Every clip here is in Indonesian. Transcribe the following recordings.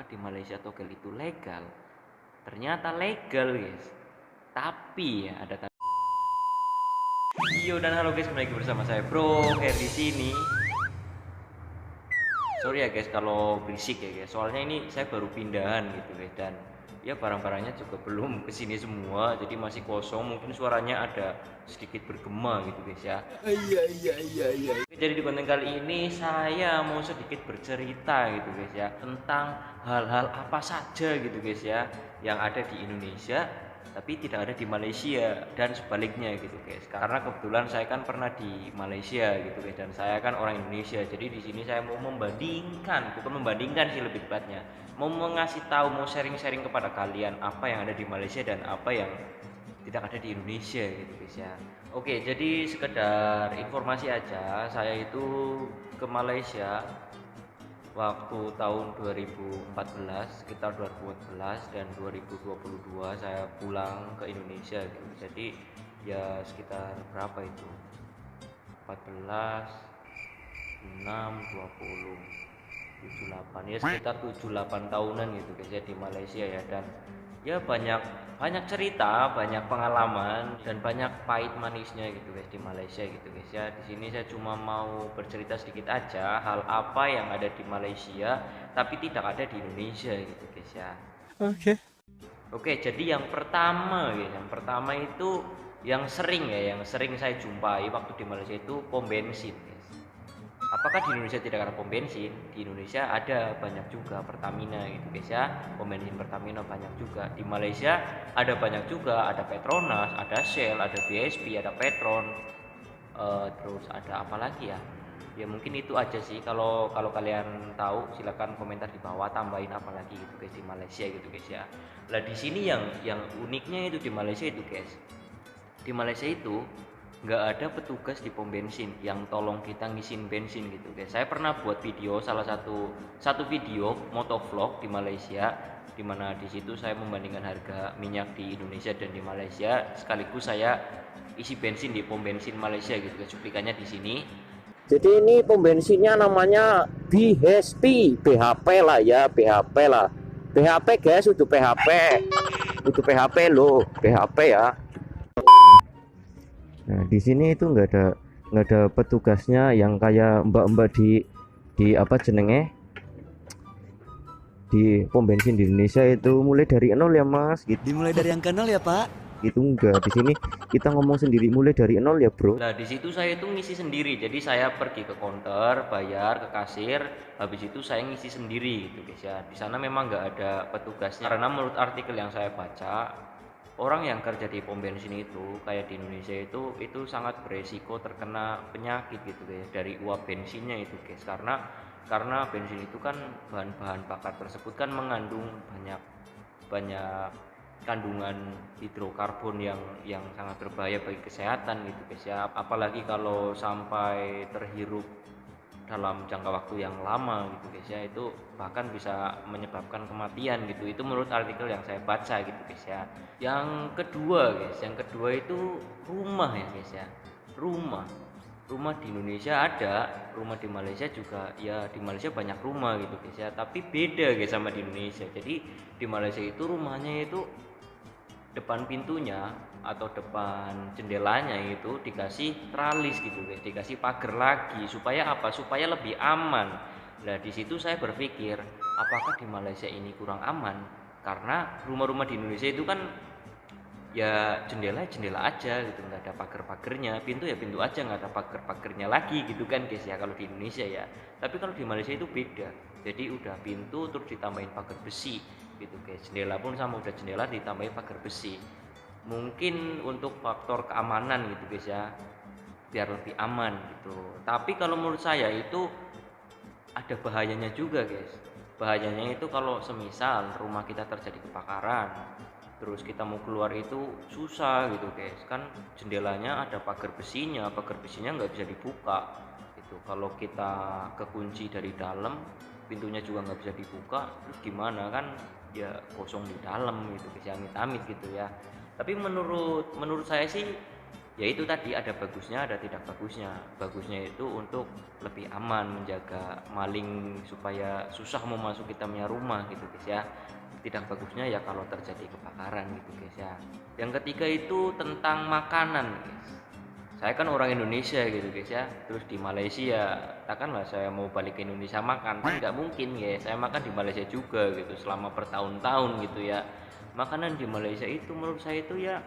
di Malaysia togel itu legal? Ternyata legal guys. Tapi ya ada Yo dan halo guys, kembali lagi bersama saya Bro Hair di sini. Sorry ya guys kalau berisik ya guys. Soalnya ini saya baru pindahan gitu guys, dan ya barang-barangnya juga belum kesini semua, jadi masih kosong. Mungkin suaranya ada sedikit bergema gitu guys ya. Iya. Jadi di konten kali ini saya mau sedikit bercerita gitu guys ya, tentang hal-hal apa saja gitu guys ya yang ada di Indonesia tapi tidak ada di Malaysia dan sebaliknya gitu guys. Karena kebetulan saya kan pernah di Malaysia gitu guys, dan saya kan orang Indonesia. Jadi di sini saya mau membandingkan, bukan membandingkan sih lebih tepatnya, mau mengasih tahu, mau sharing-sharing kepada kalian apa yang ada di Malaysia dan apa yang tidak ada di Indonesia gitu guys ya. Oke, jadi sekedar informasi aja, saya itu ke Malaysia waktu tahun 2014, sekitar 2014 dan 2022 saya pulang ke Indonesia gitu. Jadi ya sekitar berapa itu? 14, 6, 20, 78, ya sekitar 78 tahunan gitu guys ya di Malaysia ya. Dan ya banyak banyak cerita, banyak pengalaman, dan banyak pahit manisnya gitu guys di Malaysia gitu guys ya. Di sini saya cuma mau bercerita sedikit aja hal apa yang ada di Malaysia tapi tidak ada di Indonesia gitu guys ya. Oke, jadi yang pertama ya, yang pertama itu yang sering saya jumpai waktu di Malaysia itu pom bensin guys. Apakah di Indonesia tidak ada pom bensin? Di Indonesia ada banyak juga, Pertamina gitu guys ya. Pom bensin Pertamina banyak juga. Di Malaysia ada banyak juga, ada Petronas, ada Shell, ada BSP, ada Petron. Terus ada apa lagi ya? Ya mungkin itu aja sih. Kalau kalau kalian tahu silakan komentar di bawah, tambahin apa lagi gitu guys di Malaysia gitu guys ya. Lah di sini yang uniknya itu di Malaysia itu guys. Di Malaysia itu nggak ada petugas di pom bensin yang tolong kita ngisiin bensin gitu guys. Saya pernah buat video, salah satu video motovlog di Malaysia, dimana di situ saya membandingkan harga minyak di Indonesia dan di Malaysia, sekaligus saya isi bensin di pom bensin Malaysia gitu guys. Cuplikannya di sini. Jadi ini pom bensinnya namanya BHP, BHP lah ya, BHP lah. BHP guys, untuk PHP loh, BHP ya. Nah, di sini itu nggak ada petugasnya yang kayak mbak-mbak di apa jenenge di pom bensin di Indonesia itu mulai dari nol ya mas gitu. Dimulai dari yang nol ya Pak. Gitu enggak, di sini kita ngomong sendiri mulai dari nol ya bro. Nah, di situ saya itu ngisi sendiri. Jadi saya pergi ke counter, bayar ke kasir, habis itu saya ngisi sendiri gitu guys ya. Di sana memang nggak ada petugasnya. Karena menurut artikel yang saya baca, orang yang kerja di pom bensin itu kayak di Indonesia itu sangat beresiko terkena penyakit gitu guys dari uap bensinnya itu guys. Karena bensin itu kan bahan-bahan bakar tersebut kan mengandung banyak banyak kandungan hidrokarbon yang sangat berbahaya bagi kesehatan gitu guys ya. Apalagi kalau sampai terhirup dalam jangka waktu yang lama gitu guys ya, itu bahkan bisa menyebabkan kematian gitu. Itu menurut artikel yang saya baca gitu guys ya. Yang kedua guys, yang kedua itu rumah ya guys ya. Rumah di Indonesia ada, rumah di Malaysia juga ya. Di Malaysia banyak rumah gitu guys ya, tapi beda guys sama di Indonesia. Jadi di Malaysia itu rumahnya itu depan pintunya atau depan jendelanya itu dikasih tralis gitu guys, dikasih pagar lagi. Supaya apa? Supaya lebih aman. Nah di situ saya berpikir, apakah di Malaysia ini kurang aman? Karena rumah-rumah di Indonesia itu kan ya jendela aja gitu, nggak ada pagar-pagernya. Pintu ya pintu aja, nggak ada pagar-pagernya lagi gitu kan guys ya, kalau di Indonesia ya. Tapi kalau di Malaysia itu beda, jadi udah pintu terus ditambahin pagar besi gitu guys. Jendela pun sama, udah jendela ditambahin pagar besi. Mungkin untuk faktor keamanan gitu guys ya, biar lebih aman gitu. Tapi kalau menurut saya itu ada bahayanya juga guys. Bahayanya itu kalau semisal rumah kita terjadi kebakaran, terus kita mau keluar itu susah gitu guys. Kan jendelanya ada pagar besinya nggak bisa dibuka gitu. Kalau kita kekunci dari dalam, pintunya juga nggak bisa dibuka, terus gimana kan, ya kosong di dalam gitu guys, amit-amit gitu ya. Tapi menurut saya sih Ya itu tadi, ada bagusnya ada tidak bagusnya. Bagusnya itu untuk lebih aman, menjaga maling supaya susah memasuki tamnya rumah gitu guys ya. Tidak bagusnya ya kalau terjadi kebakaran gitu guys ya. Yang ketiga itu tentang makanan guys. Saya kan orang Indonesia gitu guys ya, terus di Malaysia, takkanlah saya mau balik ke Indonesia makan, kan nggak mungkin ya. Saya makan di Malaysia juga gitu selama bertahun-tahun gitu ya. Makanan di Malaysia itu menurut saya itu ya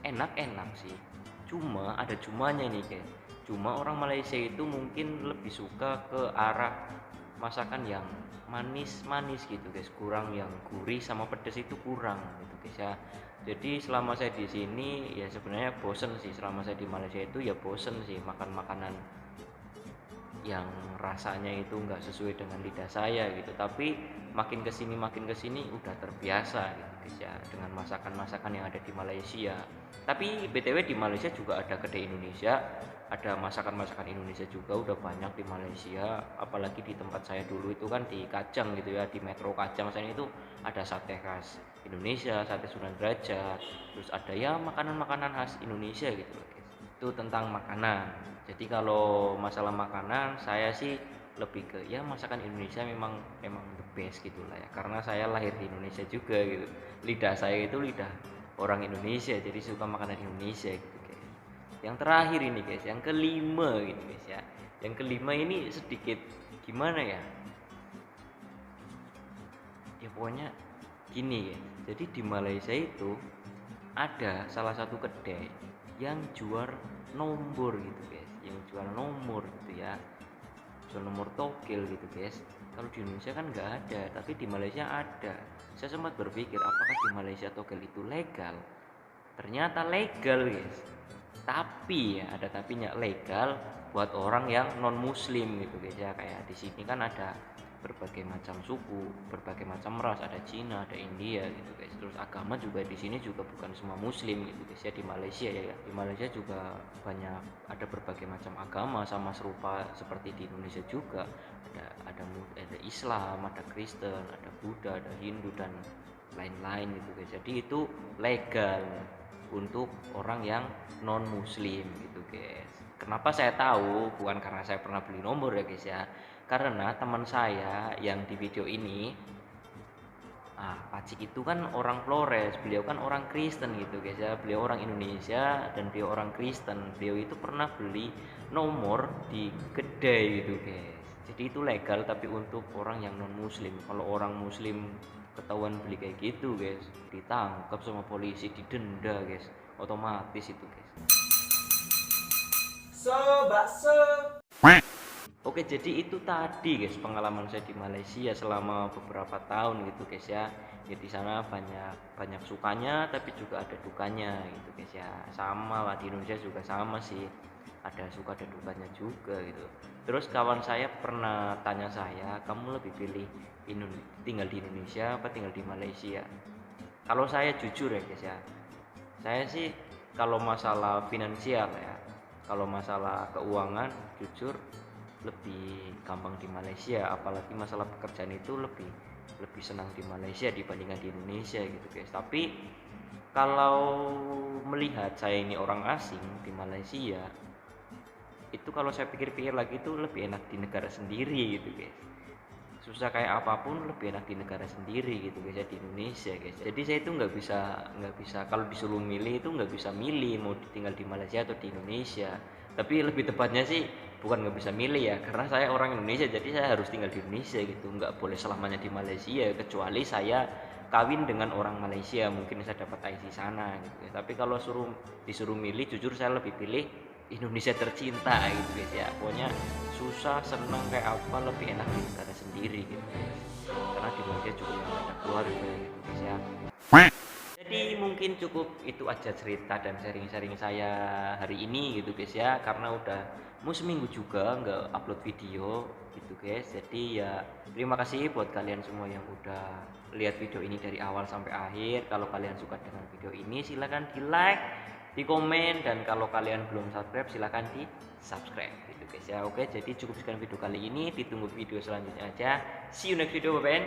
enak-enak sih, cuma ada cumanya nih guys. Cuma orang Malaysia itu mungkin lebih suka ke arah masakan yang manis-manis gitu guys, kurang yang gurih sama pedas itu kurang gitu guys ya. Jadi selama saya di sini ya sebenarnya bosen sih, selama saya di Malaysia itu ya bosen sih makan makanan yang rasanya itu nggak sesuai dengan lidah saya gitu. Tapi makin kesini udah terbiasa gitu guys ya dengan masakan-masakan yang ada di Malaysia. Tapi BTW di Malaysia juga ada kedai Indonesia, ada masakan-masakan Indonesia juga udah banyak di Malaysia. Apalagi di tempat saya dulu itu kan di Kajang gitu ya, di Metro Kajang sana itu ada sate khas Indonesia, sate Sunan Derajat, terus ada ya makanan-makanan khas Indonesia gitu loh guys. Itu tentang makanan. Jadi kalau masalah makanan saya sih lebih ke ya masakan Indonesia memang the best gitu lah ya, karena saya lahir di Indonesia juga gitu. Lidah saya itu lidah orang Indonesia, jadi suka makanan Indonesia gitu guys. Yang terakhir ini guys, yang kelima gitu guys ya. Yang kelima ini sedikit gimana ya, ya pokoknya gini ya. Jadi di Malaysia itu ada salah satu kedai yang jual nomor gitu guys, yang jual nomor gitu ya, jual nomor togel gitu guys. Kalau di Indonesia kan nggak ada, tapi di Malaysia ada. Saya sempat berpikir apakah di Malaysia togel itu legal. Ternyata legal guys, tapi ya ada tapinya, legal buat orang yang non muslim gitu guys ya. Kayak di sini kan ada berbagai macam suku, berbagai macam ras, ada Cina, ada India gitu guys. Terus agama juga di sini juga bukan semua muslim gitu guys ya. Di Malaysia ya, di Malaysia juga banyak, ada berbagai macam agama sama serupa seperti di Indonesia juga. Ada Islam, ada Kristen, ada Buddha, ada Hindu dan lain-lain gitu guys. Jadi itu legal untuk orang yang non muslim gitu guys. Kenapa saya tahu? Bukan karena saya pernah beli nomor ya guys ya, karena teman saya yang di video ini, Pak Cik itu kan orang Flores, beliau kan orang Kristen gitu guys ya. Beliau orang Indonesia dan beliau orang Kristen. Beliau itu pernah beli nomor di kedai gitu guys. Jadi itu legal tapi untuk orang yang non muslim. Kalau orang muslim ketahuan beli kayak gitu guys, ditangkap sama polisi, didenda guys, otomatis itu guys. Bakso. Oke, jadi itu tadi guys pengalaman saya di Malaysia selama beberapa tahun gitu guys ya. Ya di sana banyak sukanya tapi juga ada dukanya gitu guys ya. Sama lah di Indonesia juga sama sih. Ada suka ada dukanya juga gitu. Terus kawan saya pernah tanya saya, "Kamu lebih pilih tinggal di Indonesia apa tinggal di Malaysia?" Kalau saya jujur ya guys ya. Saya sih kalau masalah finansial ya, kalau masalah keuangan jujur lebih gampang di Malaysia. Apalagi masalah pekerjaan itu lebih senang di Malaysia dibandingkan di Indonesia gitu guys. Tapi kalau melihat saya ini orang asing di Malaysia, itu kalau saya pikir-pikir lagi itu lebih enak di negara sendiri gitu guys. Susah kayak apapun lebih enak di negara sendiri gitu guys ya, di Indonesia guys. Jadi saya itu nggak bisa kalau disuruh milih itu nggak bisa milih mau tinggal di Malaysia atau di Indonesia. Tapi lebih tepatnya sih bukan nggak bisa milih ya, karena saya orang Indonesia jadi saya harus tinggal di Indonesia gitu, nggak boleh selamanya di Malaysia kecuali saya kawin dengan orang Malaysia, mungkin saya dapat IC sana gitu ya. Tapi kalau disuruh milih jujur saya lebih pilih Indonesia tercinta gitu guys ya. Pokoknya susah senang kayak apa lebih enak di negara sendiri gitu guys, karena di Indonesia juga banyak keluarga gitu guys ya. Jadi mungkin cukup itu aja cerita dan sharing-sharing saya hari ini gitu guys ya, karena udah mau seminggu juga nggak upload video gitu guys. Jadi ya terima kasih buat kalian semua yang udah lihat video ini dari awal sampai akhir. Kalau kalian suka dengan video ini silahkan di like, di komen, dan kalau kalian belum subscribe silahkan di subscribe gitu guys ya. Oke, jadi cukup sekian video kali ini, ditunggu video selanjutnya aja. See you next video, bye bye.